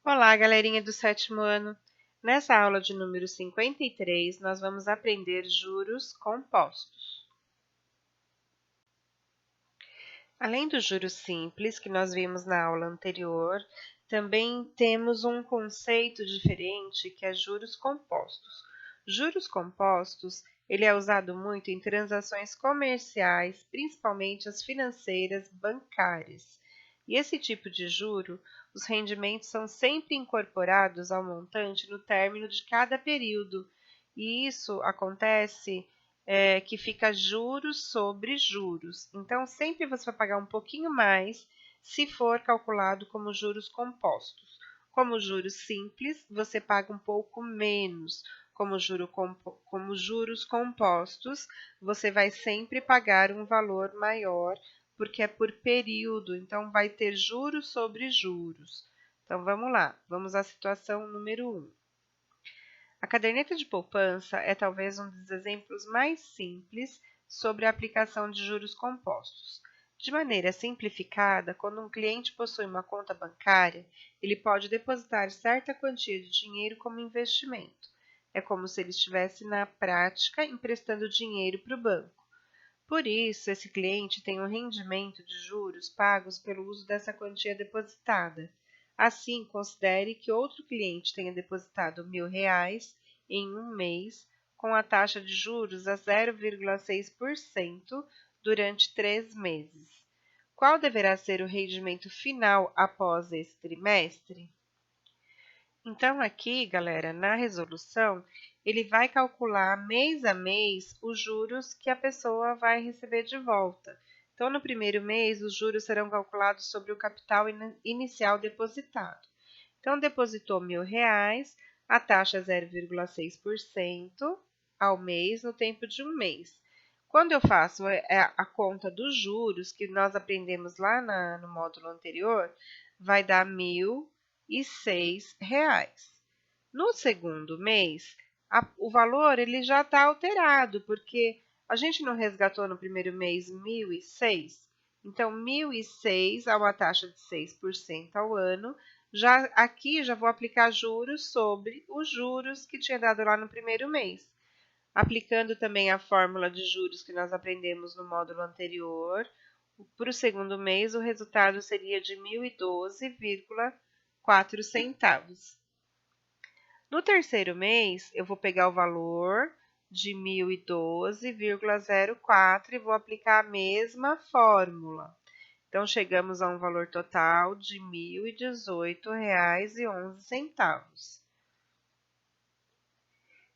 Olá, galerinha do sétimo ano! Nessa aula de número 53, nós vamos aprender juros compostos. Além dos juros simples, que nós vimos na aula anterior, também temos um conceito diferente, que é juros compostos. Juros compostos, ele é usado muito em transações comerciais, principalmente as financeiras bancárias. E esse tipo de juro, os rendimentos são sempre incorporados ao montante no término de cada período. E isso acontece que fica juros sobre juros. Então, sempre você vai pagar um pouquinho mais se for calculado como juros compostos. Como juros simples, você paga um pouco menos. Como juros compostos, você vai sempre pagar um valor maior, porque é por período, então vai ter juros sobre juros. Então, vamos lá, vamos à situação número 1. A caderneta de poupança é talvez um dos exemplos mais simples sobre a aplicação de juros compostos. De maneira simplificada, quando um cliente possui uma conta bancária, ele pode depositar certa quantia de dinheiro como investimento. É como se ele estivesse, na prática, emprestando dinheiro para o banco. Por isso, esse cliente tem um rendimento de juros pagos pelo uso dessa quantia depositada. Assim, considere que outro cliente tenha depositado R$ 1.000 em um mês, com a taxa de juros a 0,6% durante 3 meses. Qual deverá ser o rendimento final após esse trimestre? Então, aqui, galera, na resolução, ele vai calcular mês a mês os juros que a pessoa vai receber de volta. Então, no primeiro mês, os juros serão calculados sobre o capital inicial depositado. Então, depositou R$ 1.000, a taxa é 0,6% ao mês, no tempo de um mês. Quando eu faço a conta dos juros, que nós aprendemos lá no módulo anterior, vai dar R$ 1.006. No segundo mês, o valor ele já está alterado, porque a gente não resgatou no primeiro mês 1.006. Então, 1.006 a uma taxa de 6% ao ano. Aqui já vou aplicar juros sobre os juros que tinha dado lá no primeiro mês. Aplicando também a fórmula de juros que nós aprendemos no módulo anterior, para o segundo mês o resultado seria de 1.012,4 centavos. No terceiro mês, eu vou pegar o valor de 1.012,04 e vou aplicar a mesma fórmula. Então, chegamos a um valor total de R$ 1.018,11.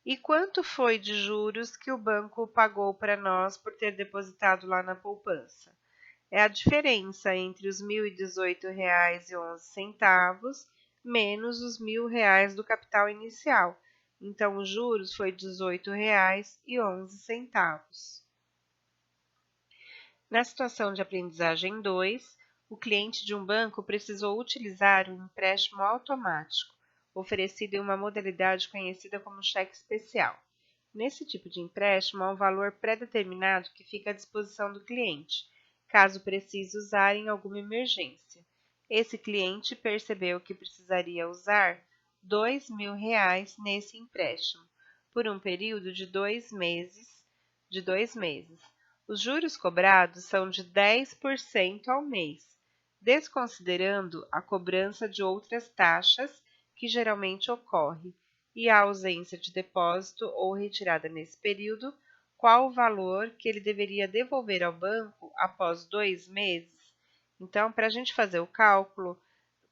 E quanto foi de juros que o banco pagou para nós por ter depositado lá na poupança? É a diferença entre os R$ 1.018,11 menos os R$ 1.000 do capital inicial. Então, os juros foi R$ 18,11. Na situação de aprendizagem 2, o cliente de um banco precisou utilizar um empréstimo automático, oferecido em uma modalidade conhecida como cheque especial. Nesse tipo de empréstimo, há um valor pré-determinado que fica à disposição do cliente, caso precise usar em alguma emergência. Esse cliente percebeu que precisaria usar R$ 2.000 nesse empréstimo, por um período de 2 meses. Os juros cobrados são de 10% ao mês, desconsiderando a cobrança de outras taxas que geralmente ocorre, e a ausência de depósito ou retirada nesse período, qual o valor que ele deveria devolver ao banco após 2 meses? Então, para a gente fazer o cálculo,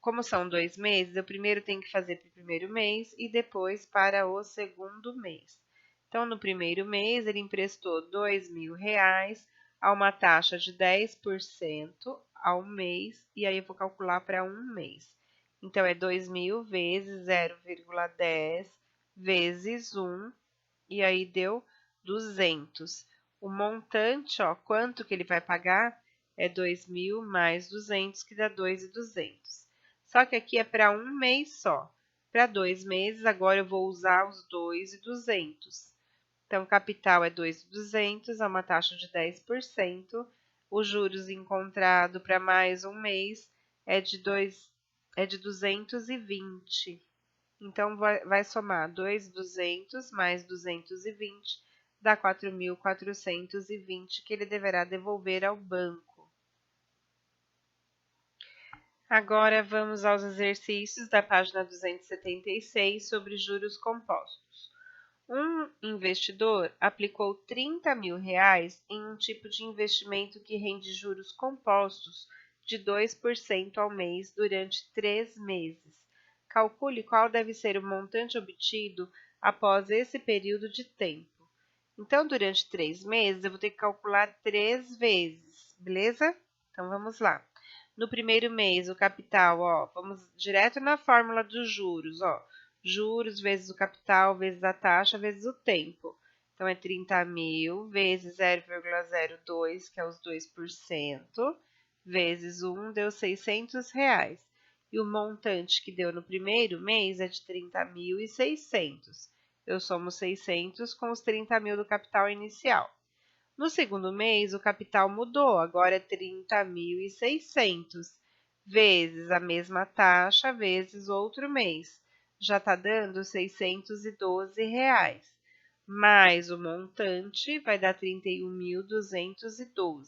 como são 2 meses, eu primeiro tenho que fazer para o primeiro mês e depois para o segundo mês. Então, no primeiro mês, ele emprestou R$ 2.000 a uma taxa de 10% ao mês, e aí eu vou calcular para um mês. Então, é 2.000 vezes 0,10 vezes 1, e aí deu 200. O montante, ó, quanto que ele vai pagar? É 2.000 mais 200, que dá 2.200. Só que aqui é para um mês só. Para 2 meses, agora eu vou usar os 2.200. Então, capital é 2.200, a uma taxa de 10%. Os juros encontrado para mais um mês é de é de 220. Então, vai somar 2.200 mais 220, dá 4.420 que ele deverá devolver ao banco. Agora, vamos aos exercícios da página 276 sobre juros compostos. Um investidor aplicou R$ 30.000 em um tipo de investimento que rende juros compostos de 2% ao mês durante 3 meses. Calcule qual deve ser o montante obtido após esse período de tempo. Então, durante 3 meses, eu vou ter que calcular 3 vezes, beleza? Então, vamos lá. No primeiro mês, o capital, vamos direto na fórmula dos juros, juros vezes o capital, vezes a taxa, vezes o tempo. Então, é 30.000 vezes 0,02, que é os 2%, vezes 1, deu R$ 600. E o montante que deu no primeiro mês é de 30.600. Eu somo 600 com os 30.000 do capital inicial. No segundo mês, o capital mudou, agora é 30.600, vezes a mesma taxa, vezes outro mês. Já está dando R$ 612, mais o montante vai dar 31.212.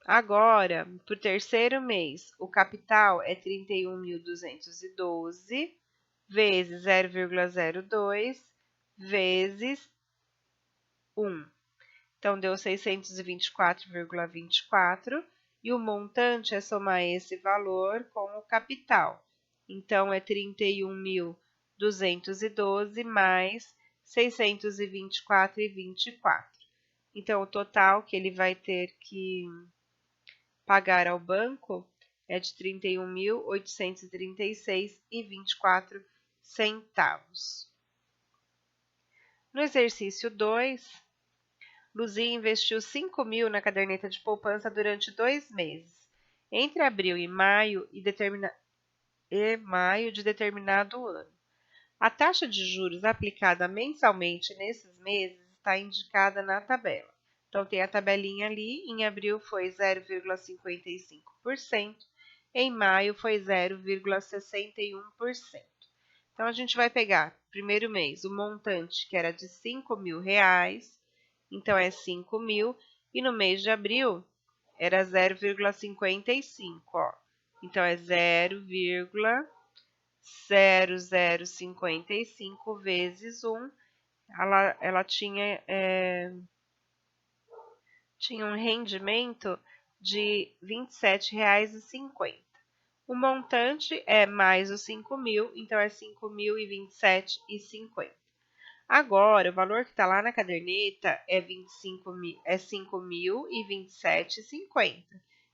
Agora, para o terceiro mês, o capital é 31.212 vezes 0,02 vezes 1. Então, deu 624,24 e o montante é somar esse valor com o capital. Então, é 31.212 mais 624,24. Então, o total que ele vai ter que pagar ao banco é de R$ 31.836,24. No exercício 2, Luzia investiu 5.000 na caderneta de poupança durante 2 meses, entre abril e maio de determinado ano. A taxa de juros aplicada mensalmente nesses meses está indicada na tabela. Então, tem a tabelinha ali, em abril foi 0,55%, em maio foi 0,61%. Então, a gente vai pegar, primeiro mês, o montante que era de R$ 5.000, então é 5.000, e no mês de abril era 0,55, Então, é 0,0055 vezes 1. Ela tinha um rendimento de R$ 27,50. O montante é mais os 5.000, então é 5.027,50. Agora, o valor que está lá na caderneta é 5.027,50.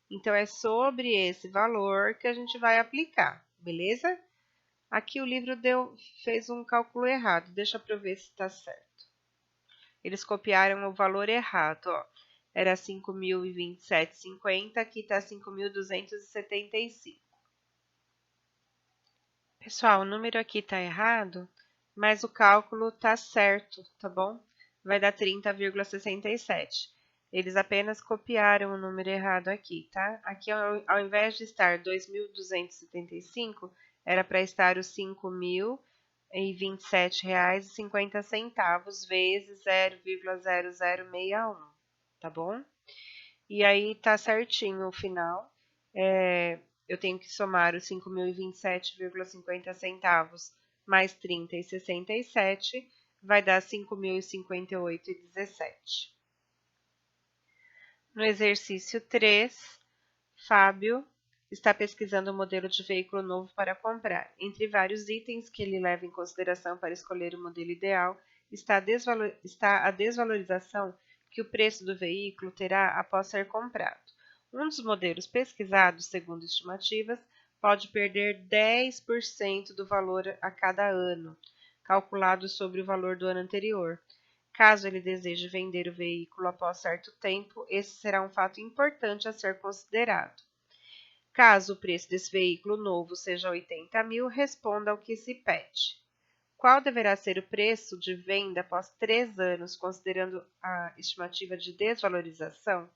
Então, é sobre esse valor que a gente vai aplicar, beleza? Aqui o livro fez um cálculo errado, deixa para eu ver se está certo. Eles copiaram o valor errado, Era 5.027,50, aqui está 5.275. Pessoal, o número aqui está errado, mas o cálculo está certo, tá bom? Vai dar 30,67. Eles apenas copiaram o número errado aqui, tá? Aqui, ao invés de estar 2.275, era para estar os R$ 5.027,50 vezes 0,0061, tá bom? E aí tá certinho o final. Eu tenho que somar os 5.027,50 mais 30,67, vai dar 5.058,17. No exercício 3, Fábio está pesquisando um modelo de veículo novo para comprar. Entre vários itens que ele leva em consideração para escolher o modelo ideal, está a desvalorização que o preço do veículo terá após ser comprado. Um dos modelos pesquisados, segundo estimativas, pode perder 10% do valor a cada ano, calculado sobre o valor do ano anterior. Caso ele deseje vender o veículo após certo tempo, esse será um fato importante a ser considerado. Caso o preço desse veículo novo seja 80.000, responda ao que se pede. Qual deverá ser o preço de venda após 3 anos, considerando a estimativa de desvalorização?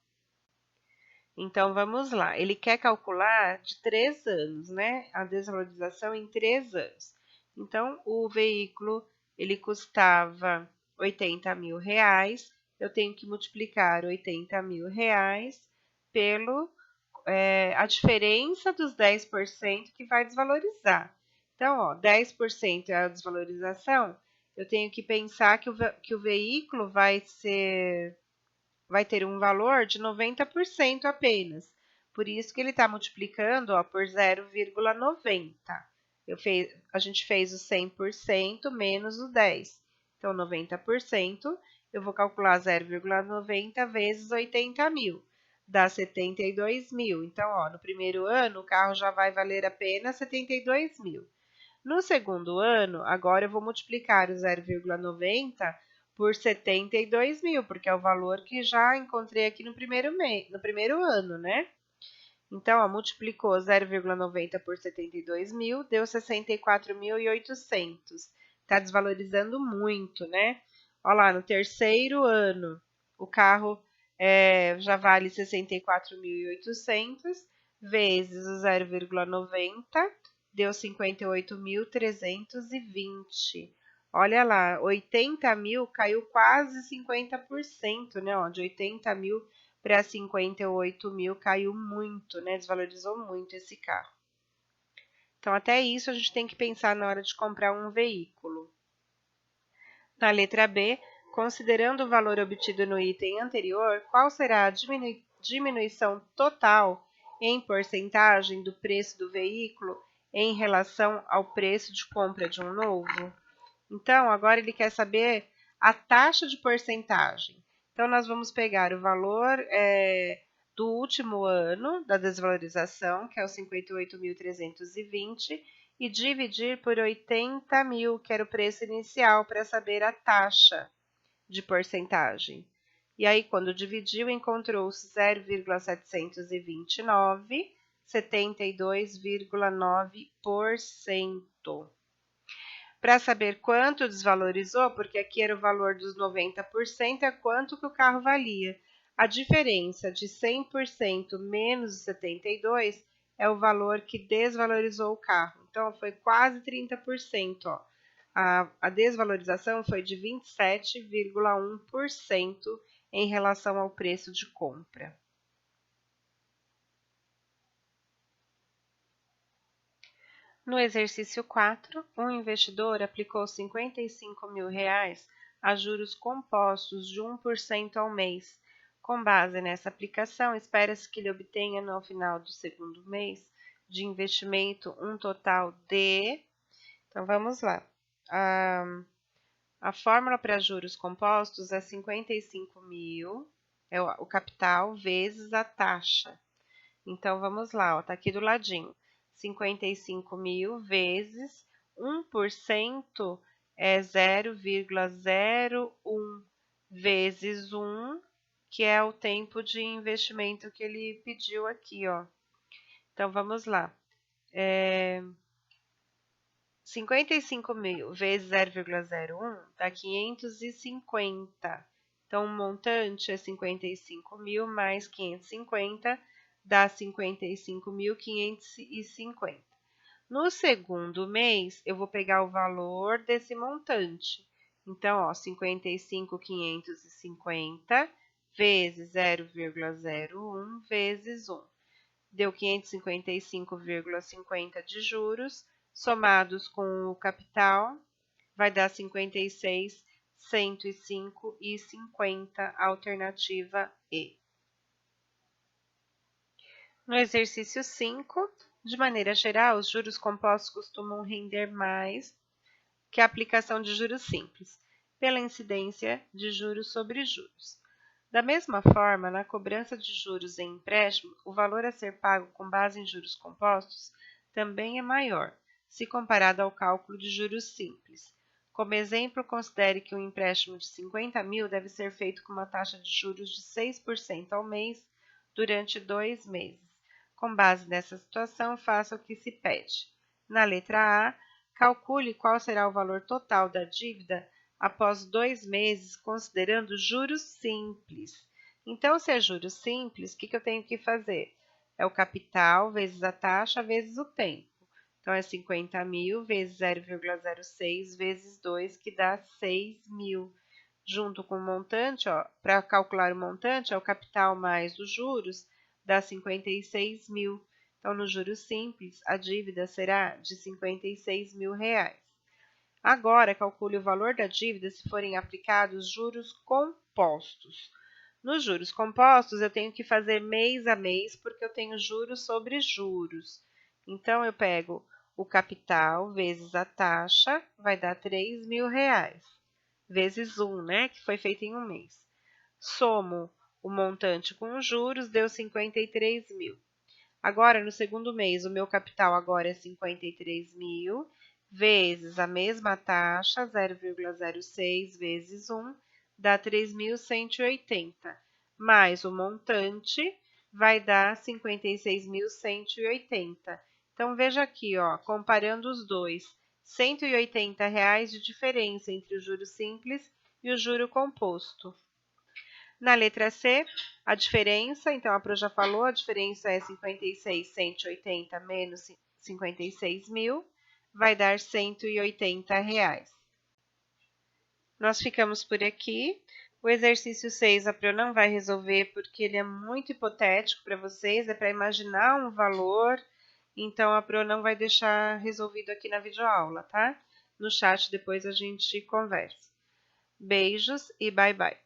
Então, vamos lá. Ele quer calcular de 3 anos, né? A desvalorização em 3 anos. Então, o veículo, ele custava R$ 80.000. Eu tenho que multiplicar R$ 80.000 pelo a diferença dos 10% que vai desvalorizar. Então, ó, 10% é a desvalorização. Eu tenho que pensar que o veículo vai ter um valor de 90% apenas. Por isso que ele está multiplicando, ó, por 0,90. A gente fez o 100% menos o 10. Então, 90%, eu vou calcular 0,90 vezes 80.000. Dá 72.000. Então, ó, no primeiro ano, o carro já vai valer apenas 72.000. No segundo ano, agora eu vou multiplicar o 0,90 por 72.000, porque é o valor que já encontrei aqui no primeiro ano, né? Então, ó, multiplicou 0,90 por 72.000, deu 64.800. Está desvalorizando muito, né? Olha lá, no terceiro ano, o carro já vale 64.800 vezes o 0,90, deu 58.320. Olha lá, 80.000 caiu quase 50%, né? Ó, de 80.000 para 58.000 caiu muito, né? Desvalorizou muito esse carro. Então, até isso a gente tem que pensar na hora de comprar um veículo. Na letra B, considerando o valor obtido no item anterior, qual será a diminuição total em porcentagem do preço do veículo em relação ao preço de compra de um novo? Então, agora ele quer saber a taxa de porcentagem. Então, nós vamos pegar o valor do último ano da desvalorização, que é o 58.320, e dividir por 80.000, que era o preço inicial, para saber a taxa de porcentagem. E aí, quando dividiu, encontrou-se 0,729, 72,9%. Para saber quanto desvalorizou, porque aqui era o valor dos 90%, é quanto que o carro valia. A diferença de 100% menos 72% é o valor que desvalorizou o carro. Então, foi quase 30%. Ó. A desvalorização foi de 27,1% em relação ao preço de compra. No exercício 4, um investidor aplicou R$ 55.000 a juros compostos de 1% ao mês. Com base nessa aplicação, espera-se que ele obtenha no final do segundo mês de investimento um total de... Então, vamos lá. A fórmula para juros compostos é 55.000, é o capital, vezes a taxa. Então, vamos lá, está aqui do ladinho. 55.000 vezes 1% é 0,01 vezes 1, que é o tempo de investimento que ele pediu aqui, ó. Então, vamos lá. 55.000 vezes 0,01 dá 550. Então, o montante é 55.000 mais 550, dá 55.550. No segundo mês, eu vou pegar o valor desse montante. Então, ó, 55.550 vezes 0,01 vezes 1. Deu 555,50 de juros, somados com o capital, vai dar 56.105,50, alternativa E. No exercício 5, de maneira geral, os juros compostos costumam render mais que a aplicação de juros simples, pela incidência de juros sobre juros. Da mesma forma, na cobrança de juros em empréstimo, o valor a ser pago com base em juros compostos também é maior, se comparado ao cálculo de juros simples. Como exemplo, considere que um empréstimo de 50.000 deve ser feito com uma taxa de juros de 6% ao mês durante 2 meses. Com base nessa situação, faça o que se pede. Na letra A, calcule qual será o valor total da dívida após 2 meses, considerando juros simples. Então, se é juros simples, o que eu tenho que fazer? É o capital vezes a taxa vezes o tempo. Então, é 50.000 vezes 0,06 vezes 2, que dá 6.000. Junto com o montante, para calcular o montante, é o capital mais os juros, dá 56.000. Então, no juros simples, a dívida será de 56.000 reais. Agora, calcule o valor da dívida se forem aplicados juros compostos. Nos juros compostos, eu tenho que fazer mês a mês, porque eu tenho juros sobre juros. Então, eu pego o capital vezes a taxa, vai dar 3.000 reais, vezes 1, né, que foi feito em um mês. Somo o montante com os juros, deu 53.000. Agora, no segundo mês, o meu capital agora é 53.000, vezes a mesma taxa, 0,06 vezes 1, dá 3.180, mais o montante vai dar 56.180. Então, veja aqui, comparando os dois, R$ 180 de diferença entre o juro simples e o juro composto. Na letra C, a diferença, então a Pro já falou, a diferença é 56.180 menos 56.000, vai dar R$ 180. Nós ficamos por aqui. O exercício 6 a Pro não vai resolver porque ele é muito hipotético para vocês, é para imaginar um valor, então a Pro não vai deixar resolvido aqui na videoaula, tá? No chat depois a gente conversa. Beijos e bye bye.